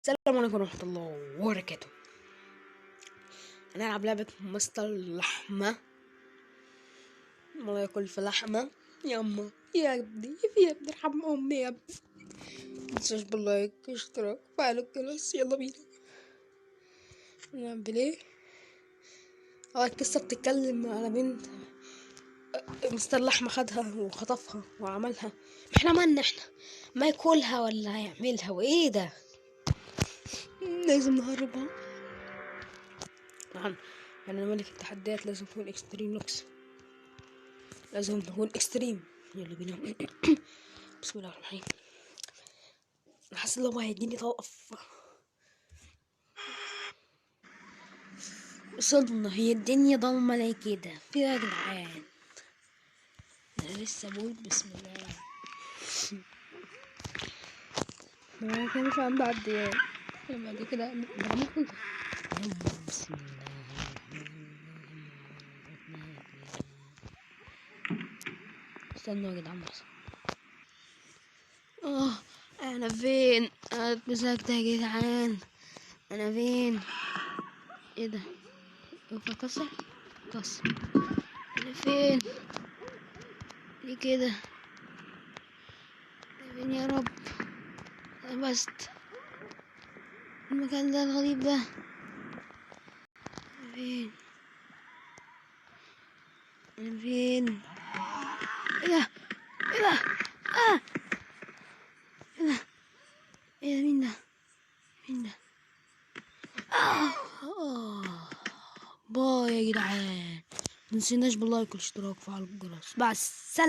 السلام عليكم ورحمة الله وبركاته. هنلعب لعبة مستر لحمة. الله ياكل في لحمة. يا أما يا ابني ارحم أمي يا ابني. متنساش باللايك اشتراك فعل الجرس. يلا بينا نعمل ايه؟ القصة بتتكلم على بنت مستر لحمة خدها وخطفها وعملها. احنا مالنا احنا؟ ما ياكلها ولا يعملها وايه ده؟ لازم نهربها. نعم أنا ملك التحديات. لازم نكون اكستريم لوكس. لازم نكون اكستريم. يلا بينا. بسم الله الرحمن الرحيم. انا حاسس ان هو هيديني توقف. وصلنا. هي الدنيا ضلمة ليه كده في يا جدعان؟ انا لسه بقول بسم الله. ما كانش عنده عديان. بعد كده ممكن. بسم الله. استنوا يا جدعان بس. انا فين؟ انا اتمسكت يا جدعان. انا فين؟ ايه ده؟ كسر. انا فين؟ ليه كده؟ انا فين يا رب؟ انا بست المكان ده الغريب ده. انا فين؟ انا فين؟ ايه ده؟ ايه ده؟ ايه ده؟ ايه ده؟ مين ده؟ باي يا جدعان. منسيناش باللايك والاشتراك وفعل الجرس. مع السلامة.